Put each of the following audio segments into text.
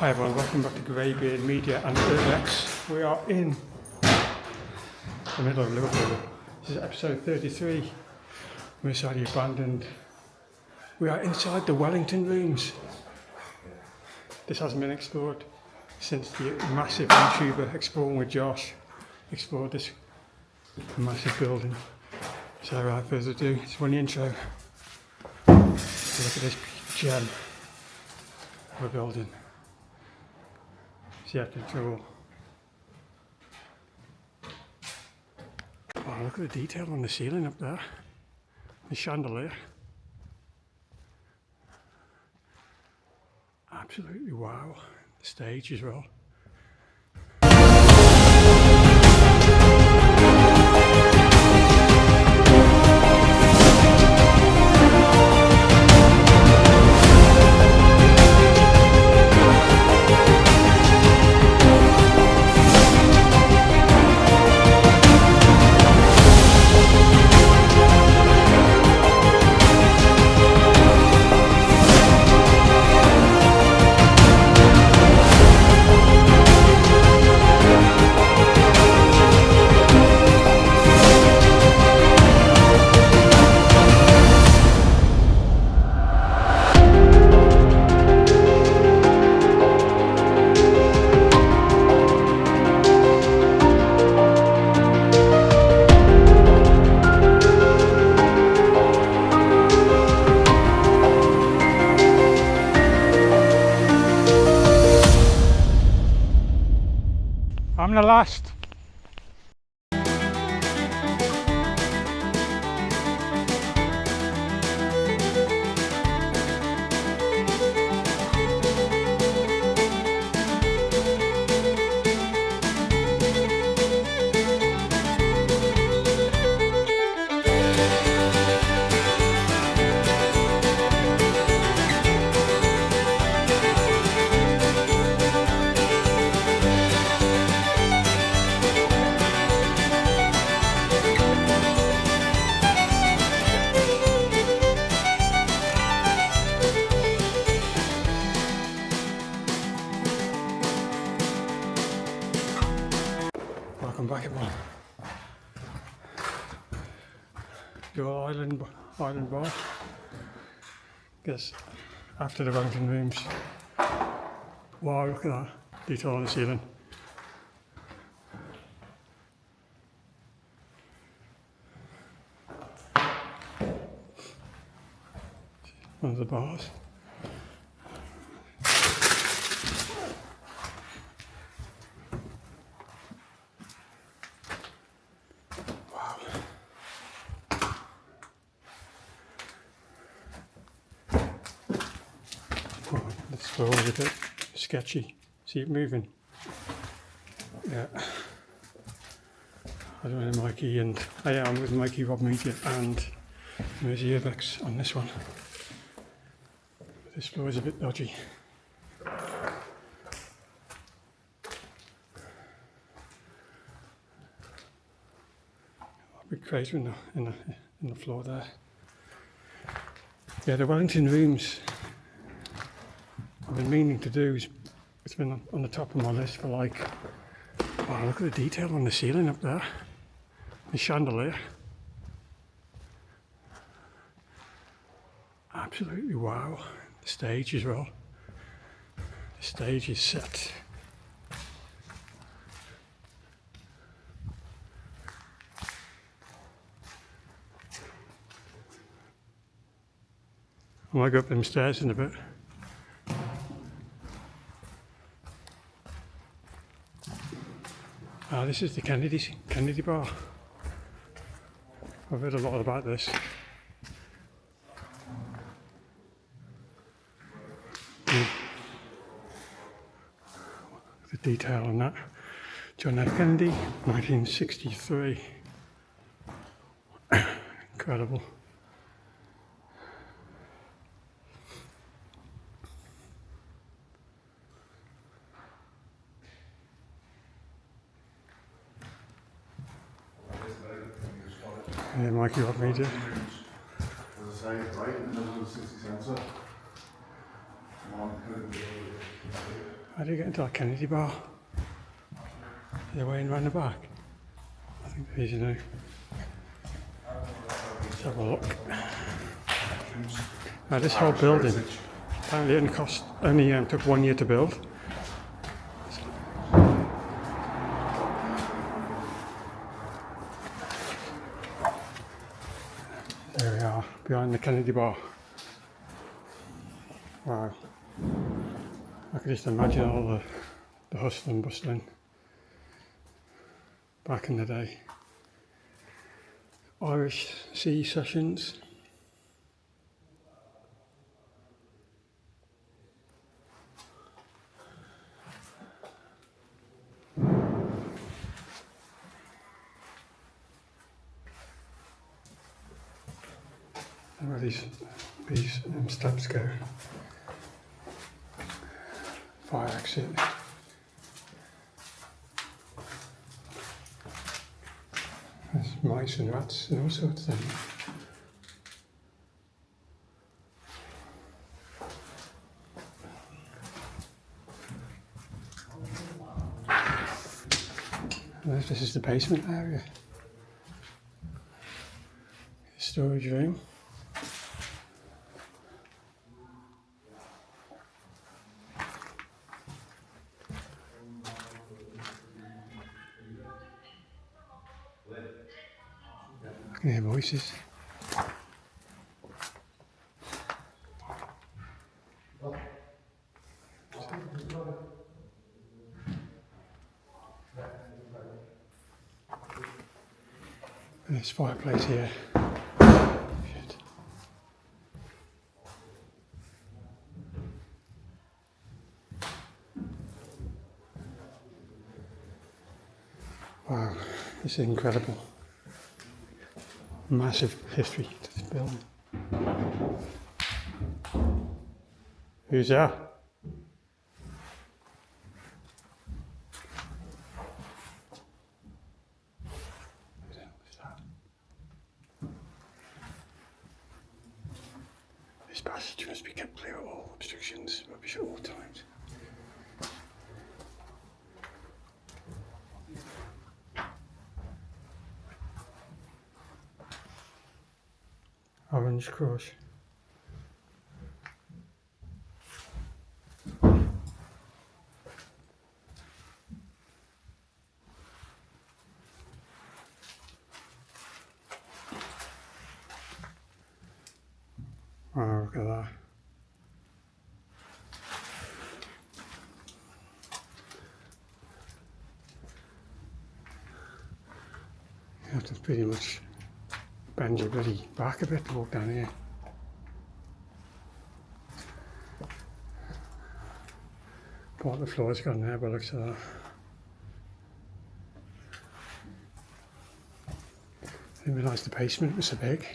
Hi everyone, welcome back to GreyBeard Media and Urbex. We are in the middle of Liverpool. This is episode 33. Merseyside abandoned. We are inside the Wellington Rooms. This hasn't been explored since the massive YouTuber Exploring with Josh explored this massive building. So without further ado, it's one intro. Look at this gem of a building. See after trouble. Oh, look at the detail on the ceiling up there. The chandelier. Absolutely wow. The stage as well. I'm the last. Welcome back everyone. Your island bar. Guess after the Wellington Rooms. Wow, look at that detail on the ceiling. One of the bars. This floor is a bit sketchy. See it moving? Yeah. I don't know Mikey and I am with Mikey Rob Media and Urbex on this one. This floor is a bit dodgy. A big crater in the floor there. Yeah, the Wellington Rooms. I've been meaning to do is, it's been on the top of my list for like, wow, look at the detail on the ceiling up there, the chandelier. Absolutely wow. The stage as well. The stage is set. I might go up them stairs in a bit. This is the Kennedy bar. I've heard a lot about this. The detail on that. John F. Kennedy, 1963. Incredible. Yeah, Mikey Rob Media. As I say, right in the middle of the city centre. How do you get into that Kennedy bar? Is there a way in round the back? I think there is, you know. Let's have a look. Now this whole building apparently only took 1 year to build. There we are, behind the Kennedy bar. Wow. I could just imagine all the hustle and bustling back in the day. Irish Sea sessions. Where these steps go. Fire exit. There's mice and rats and all sorts of things. This is the basement area. Storage room. I can hear voices. There's fireplace here. Shit. Wow, this is incredible. Massive history to this building. Who's that? This passage must be kept clear of all obstructions, rubbish at all times. Orange Crush. Wow, look at that. You have to pretty much bend your bloody back a bit to walk down here. Part of the floor's gone there, but looks at that. I didn't realise the basement was so big.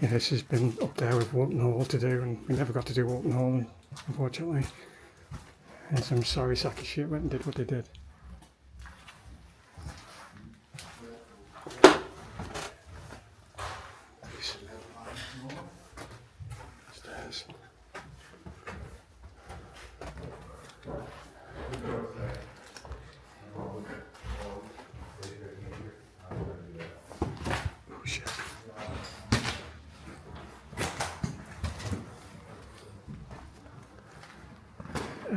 Yeah, this has been up there with Walton Hall to do, and we never got to do Walton Hall, unfortunately. And some sorry sack of shit went and did what they did. Stairs. Oh shit.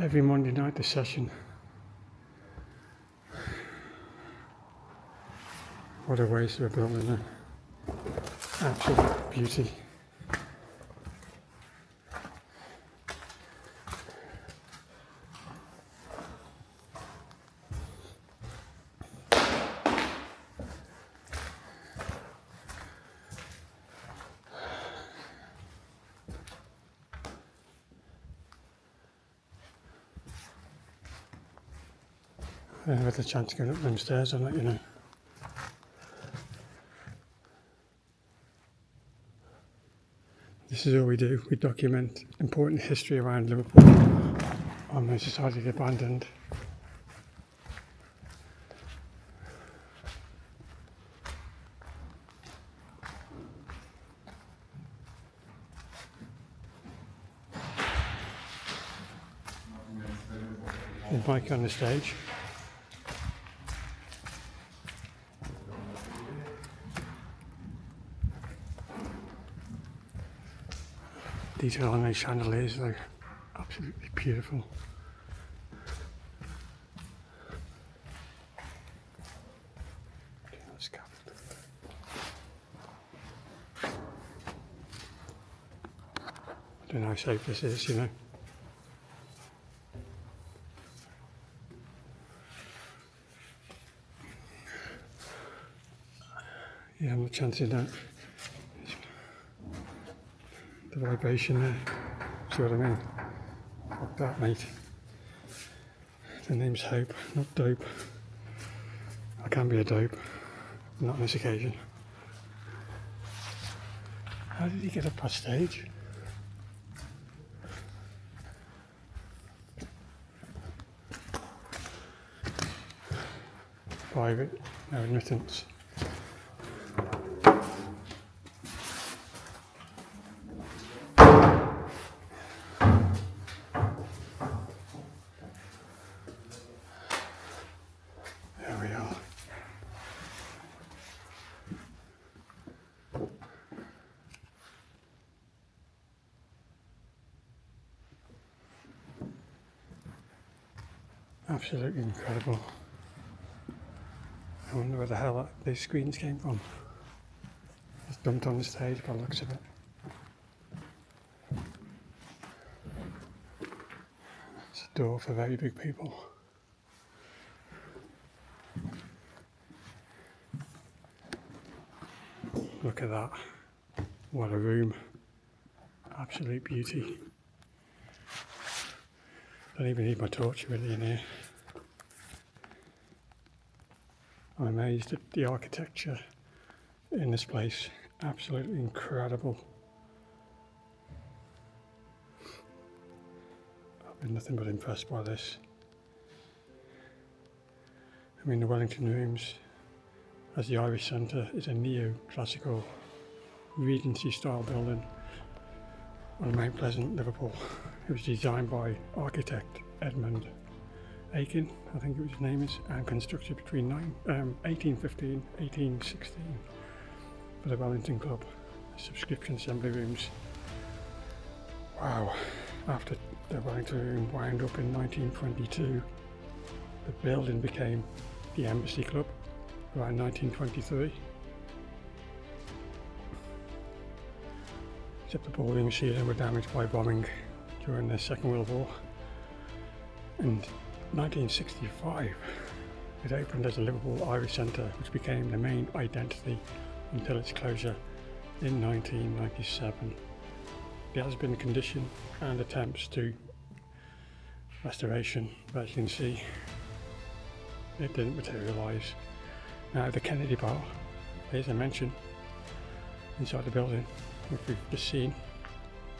Every Monday night the session. What a waste of a building there. Absolute beauty. I never had the chance to go up them stairs, I'll let you know. This is all we do. We document important history around Liverpool on Merseyside abandoned. There's Mike on the stage. Detail on those chandeliers, they're absolutely beautiful. Okay, let's go. I don't know how safe this is, you know. Yeah, I'm not chancing that. The vibration there. See what I mean? Fuck that, mate. The name's Hope, not Dope. I can be a dope, not on this occasion. How did he get up that stage? Private, no admittance. There we are. Absolutely incredible. I wonder where the hell these screens came from. Just dumped on the stage by the looks of it. It's a door for very big people. Look at that. What a room. Absolute beauty. Don't even need my torch really in here. I'm amazed at the architecture in this place. Absolutely incredible. I've been nothing but impressed by this. I mean, the Wellington Rooms, as the Irish Centre, is a neoclassical Regency style building on Mount Pleasant, Liverpool. It was designed by architect Edmund Aiken, I think his name is, and constructed between 1815 and 1816 for the Wellington Club, subscription assembly rooms. Wow, after the Wellington Room wound up in 1922, the building became the Embassy Club around 1923. Except the ballroom and ceiling were damaged by bombing during the Second World War. In 1965, it opened as a Liverpool Irish Centre, which became the main identity until its closure in 1997. There has been condition and attempts to restoration, but as you can see, it didn't materialise. Now the Kennedy Bar, as I mentioned, inside the building, which we've just seen,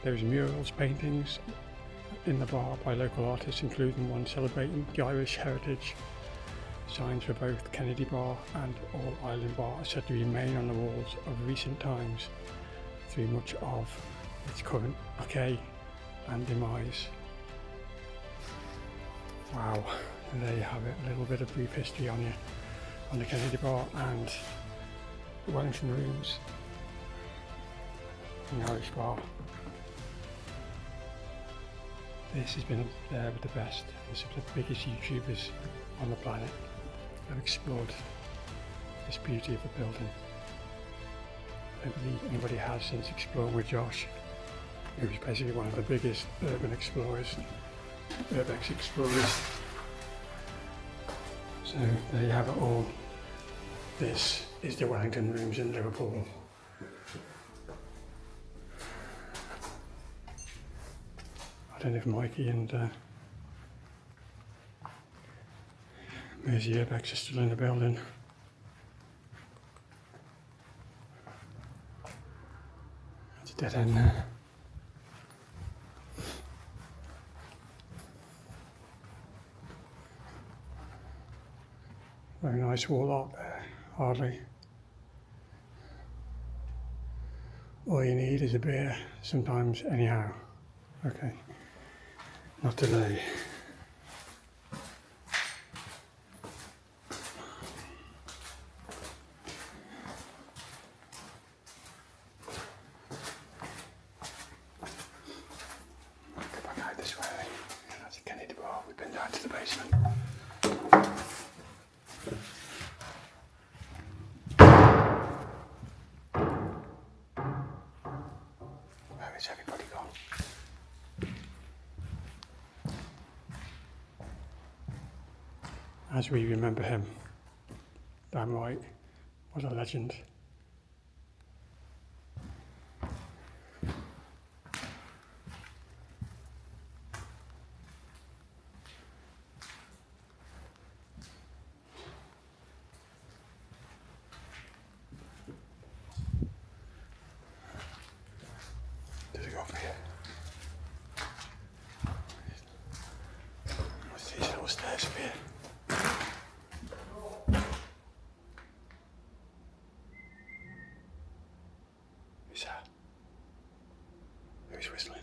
there's murals, paintings in the bar by local artists, including one celebrating the Irish heritage. Signs for both Kennedy Bar and All Ireland Bar are said to remain on the walls of recent times through much of its current decay and demise. Wow, and there you have it, a little bit of brief history on you on the Kennedy Bar and the Wellington Rooms and the Irish Bar. This has been up there with the best and some of the biggest YouTubers on the planet have explored this beauty of the building. I don't believe anybody has since exploring with Josh, who was basically one of the biggest urban explorers, Urbex explorers. So there you have it all. This is the Wellington Rooms in Liverpool. I don't know if Mikey and Merseyside Urbex are still in the building. It's a dead end there. Very nice wall art there, hardly. All you need is a beer, sometimes anyhow. Okay, not today. as we remember him. Damn right, what a legend. Does it go up here? What's these little stairs up here? Who's that? Who's whistling?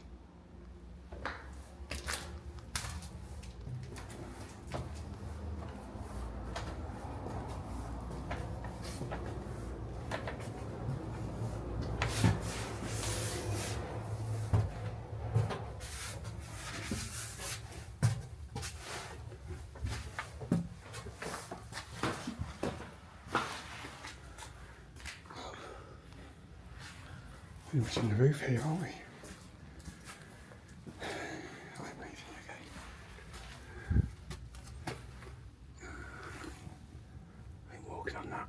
We're much on the roof here, aren't we? Right, mate, okay. I ain't walking on that.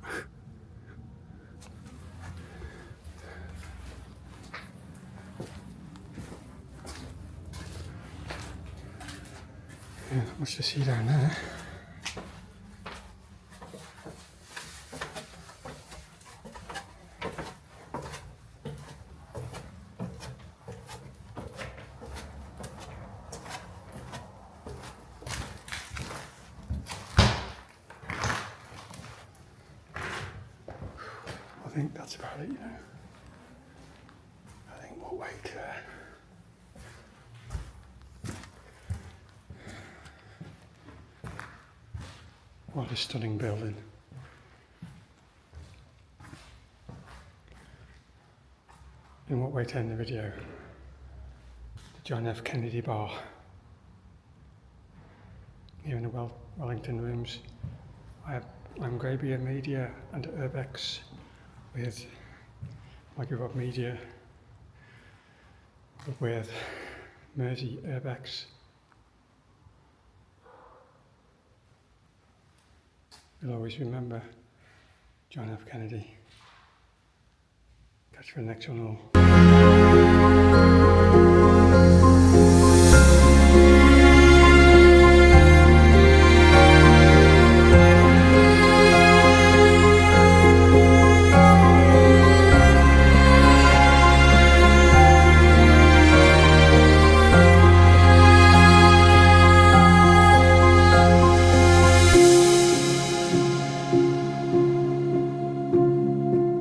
Yeah, not much to see down there. I think that's about it, you know. I think we'll wait. What a stunning building. In what way to end the video? The John F. Kennedy Bar here in the Wellington Rooms. I'm GreyBeard Media and Urbex with Microbot Media with Mersey Urbex. You'll always remember John F. Kennedy. Catch you for the next one all.